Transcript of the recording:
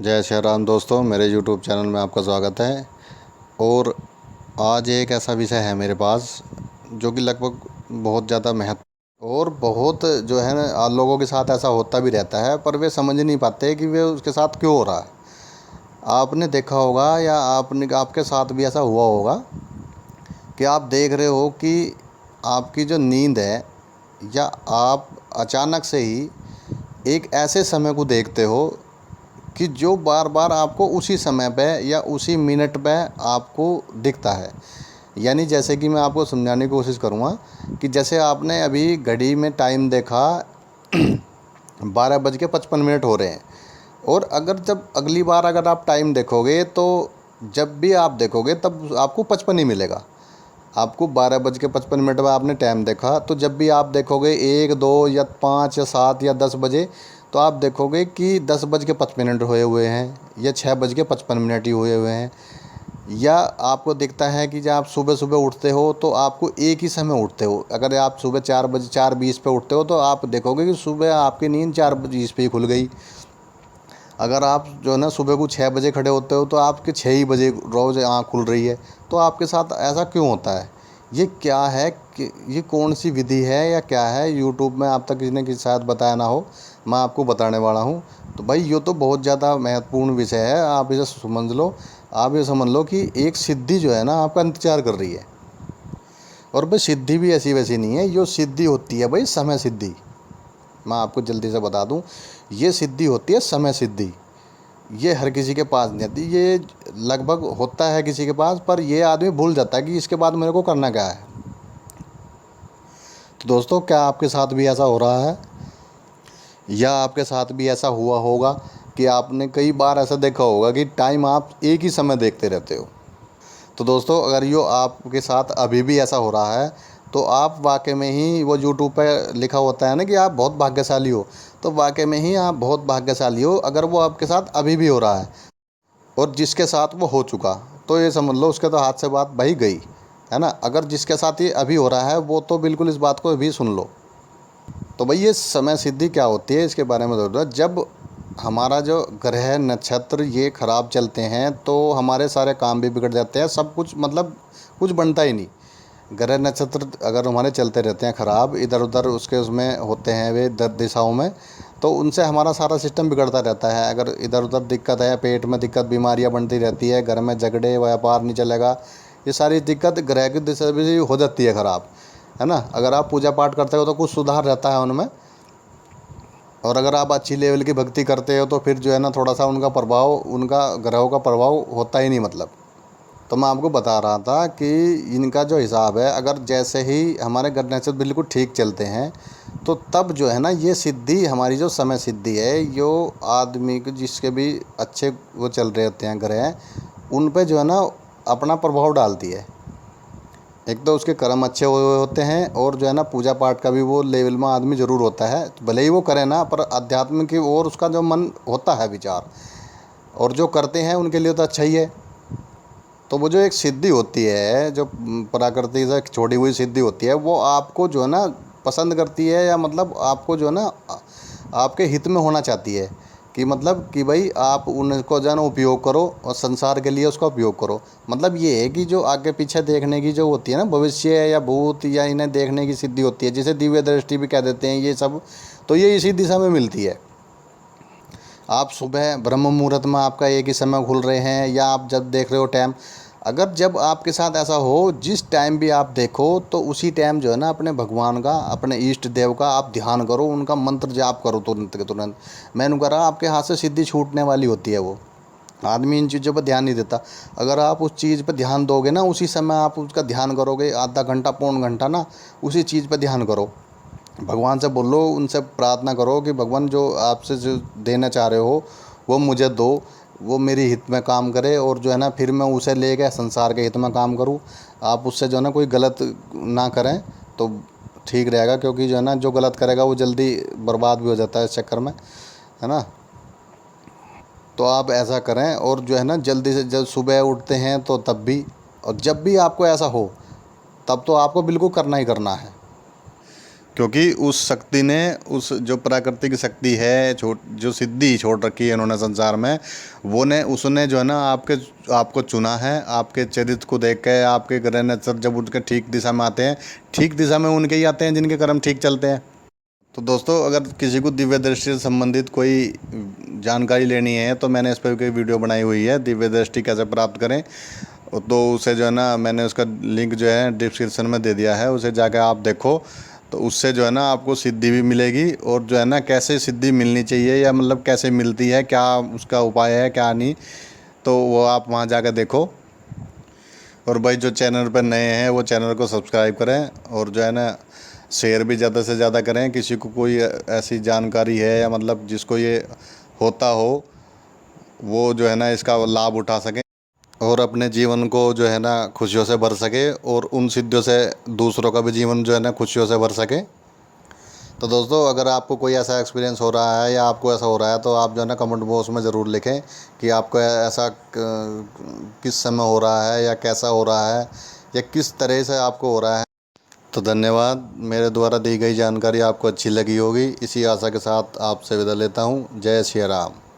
जय श्री राम दोस्तों, मेरे YouTube चैनल में आपका स्वागत है। और आज एक ऐसा विषय है मेरे पास जो कि लगभग बहुत ज़्यादा महत्व और बहुत जो है ना लोगों के साथ ऐसा होता भी रहता है, पर वे समझ नहीं पाते कि वे उसके साथ क्यों हो रहा है। आपने देखा होगा या आपके साथ भी ऐसा हुआ होगा कि आप देख रहे हो कि आपकी जो नींद है या आप अचानक से ही एक ऐसे समय को देखते हो कि जो बार बार आपको उसी समय पे या उसी मिनट पे आपको दिखता है। यानी जैसे कि मैं आपको समझाने की कोशिश करूँगा कि जैसे आपने अभी घड़ी में टाइम देखा 12:55 हो रहे हैं, और अगर जब अगली बार अगर आप टाइम देखोगे तो जब भी आप देखोगे तब आपको 55 ही मिलेगा। आपको 12:55 पर आपने टाइम देखा, तो जब भी आप देखोगे 1, 2 या 5 या 7 या 10 बजे, तो आप देखोगे कि 10:55 हुए हुए हैं या 6:55 ही हुए हुए हैं। या आपको दिखता है कि जब आप सुबह सुबह उठते हो तो आपको एक ही समय उठते हो। अगर आप सुबह 4:20 पे उठते हो तो आप देखोगे कि सुबह आपकी नींद 4:20 पे ही खुल गई। अगर आप जो है ना सुबह को 6 बजे खड़े होते हो तो आपके 6 ही बजे रोज़ आँख खुल रही है। तो आपके साथ ऐसा क्यों होता है? ये क्या है कि ये कौन सी विधि है या क्या है? यूट्यूब में आप तक किसी ने किसी शायद बताया ना हो, मैं आपको बताने वाला हूँ। तो भाई ये तो बहुत ज़्यादा महत्वपूर्ण विषय है, आप इसे समझ लो। आप ये समझ लो कि एक सिद्धि जो है ना आपका इंतज़ार कर रही है। और भाई सिद्धि भी ऐसी वैसी नहीं है, जो सिद्धि होती है भाई समय सिद्धि। मैं आपको जल्दी से बता दूं, ये सिद्धि होती है समय सिद्धि। ये हर किसी के पास नहीं आती, ये लगभग होता है किसी के पास, पर ये आदमी भूल जाता है कि इसके बाद मेरे को करना क्या है। तो दोस्तों, क्या आपके साथ भी ऐसा हो रहा है या आपके साथ भी ऐसा हुआ होगा कि आपने कई बार ऐसा देखा होगा कि टाइम आप एक ही समय देखते रहते हो? तो दोस्तों, अगर यो आपके साथ अभी भी ऐसा हो रहा है तो आप वाकई में ही, वो यूट्यूब पे लिखा होता है ना कि आप बहुत भाग्यशाली हो, तो वाकई में ही आप बहुत भाग्यशाली हो अगर वो आपके साथ अभी भी हो रहा है। और जिसके साथ वो हो चुका, तो ये समझ लो उसके तो हाथ से बात बही गई, है ना। अगर जिसके साथ ये अभी हो रहा है वो तो बिल्कुल इस बात को भी सुन लो। तो भाई ये समय सिद्धि क्या होती है, इसके बारे में दो। जब हमारा जो ग्रह नक्षत्र ये ख़राब चलते हैं तो हमारे सारे काम भी बिगड़ जाते हैं, सब कुछ मतलब कुछ बनता ही नहीं। ग्रह नक्षत्र अगर हमारे चलते रहते हैं ख़राब, इधर उधर उसके उसमें होते हैं वे दिशाओं में, तो उनसे हमारा सारा सिस्टम बिगड़ता रहता है। अगर इधर उधर दिक्कत है, पेट में दिक्कत, बीमारियां बनती रहती है, घर में झगड़े, व्यापार नहीं चलेगा, ये सारी दिक्कत ग्रह की दिशा भी हो जाती है ख़राब, है ना। अगर आप पूजा पाठ करते हो तो कुछ सुधार रहता है उनमें, और अगर आप अच्छी लेवल की भक्ति करते हो तो फिर जो है ना थोड़ा सा उनका प्रभाव, उनका ग्रहों का प्रभाव होता ही नहीं मतलब। तो मैं आपको बता रहा था कि इनका जो हिसाब है, अगर जैसे ही हमारे ग्रह नक्षत्र बिल्कुल ठीक चलते हैं तो तब जो है ना ये सिद्धि, हमारी जो समय सिद्धि है, जो आदमी को जिसके भी अच्छे वो चल रहे होते हैं ग्रह, उन पे जो है ना अपना प्रभाव डालती है। एक तो उसके कर्म अच्छे हुए होते हैं, और जो है ना पूजा पाठ का भी वो लेवल में आदमी ज़रूर होता है, भले ही वो करे ना, पर अध्यात्म की ओर उसका जो मन होता है विचार, और जो करते हैं उनके लिए तो अच्छा ही है। तो वो जो एक सिद्धि होती है, जो प्रकृति से छोड़ी हुई सिद्धि होती है, वो आपको जो है ना पसंद करती है, या मतलब आपको जो है ना आपके हित में होना चाहती है, कि मतलब कि भाई आप उनको जो है ना उपयोग करो और संसार के लिए उसका उपयोग करो। मतलब ये है कि जो आगे पीछे देखने की जो होती है ना, भविष्य या भूत या इन्हें देखने की सिद्धि होती है, जिसे दिव्य दृष्टि भी कह देते हैं, ये सब तो ये इसी दिशा में मिलती है। आप सुबह ब्रह्म मुहूर्त में आपका एक ही समय खुल रहे हैं, या आप जब देख रहे हो टाइम, अगर जब आपके साथ ऐसा हो, जिस टाइम भी आप देखो तो उसी टाइम जो है ना अपने भगवान का, अपने इष्ट देव का आप ध्यान करो, उनका मंत्र जाप करो तुरंत के तुरंत। मैंने कहा आपके हाथ से सिद्धि छूटने वाली होती है वो। आदमी इन चीज़ों पर ध्यान नहीं देता। अगर आप उस चीज़ पर ध्यान दोगे ना, उसी समय आप उसका ध्यान करोगे, आधा घंटा पौन घंटा ना उसी चीज़ पर ध्यान करो। भगवान से बोलो, उनसे प्रार्थना करो कि भगवान जो आपसे जो देना चाह रहे हो वो मुझे दो, वो मेरी हित में काम करे, और जो है ना फिर मैं उसे ले गए संसार के हित में काम करूँ। आप उससे जो है ना कोई गलत ना करें तो ठीक रहेगा, क्योंकि जो है ना जो गलत करेगा वो जल्दी बर्बाद भी हो जाता है इस चक्कर में, है ना। तो आप ऐसा करें, और जो है ना जल्दी से जल्द सुबह उठते हैं तो तब भी, और जब भी आपको ऐसा हो तब तो आपको बिल्कुल करना ही करना है। क्योंकि उस शक्ति ने, उस जो प्राकृतिक शक्ति है, जो सिद्धि छोड़ रखी है इन्होंने संसार में, वो ने उसने जो है ना आपको चुना है। आपके चरित्र को देख के, आपके ग्रह नक्षत्र जब उनके ठीक दिशा में आते हैं, ठीक दिशा में उनके ही आते हैं जिनके कर्म ठीक चलते हैं। तो दोस्तों, अगर किसी को दिव्य दृष्टि से संबंधित कोई जानकारी लेनी है तो मैंने इस पर कोई वीडियो बनाई हुई है, दिव्य दृष्टि कैसे प्राप्त करें। तो उसे जो है ना, मैंने उसका लिंक जो है डिस्क्रिप्शन में दे दिया है, उसे जाकर आप देखो। तो उससे जो है ना आपको सिद्धि भी मिलेगी, और जो है ना कैसे सिद्धि मिलनी चाहिए, या मतलब कैसे मिलती है, क्या उसका उपाय है क्या नहीं, तो वो आप वहाँ जाकर देखो। और भाई जो चैनल पर नए हैं वो चैनल को सब्सक्राइब करें, और जो है ना शेयर भी ज़्यादा से ज़्यादा करें। किसी को कोई ऐसी जानकारी है, या मतलब जिसको ये होता हो, वो जो है ना इसका लाभ उठा सकें और अपने जीवन को जो है ना खुशियों से भर सके, और उन सिद्धियों से दूसरों का भी जीवन जो है ना खुशियों से भर सके। तो दोस्तों, अगर आपको कोई ऐसा एक्सपीरियंस हो रहा है, या आपको ऐसा हो रहा है, तो आप जो है ना कमेंट बॉक्स में ज़रूर लिखें कि आपको ऐसा किस समय हो रहा है, या कैसा हो रहा है, या किस तरह से आपको हो रहा है। तो धन्यवाद। मेरे द्वारा दी गई जानकारी आपको अच्छी लगी होगी, इसी आशा के साथ आपसे विदा लेता हूँ। जय श्री राम।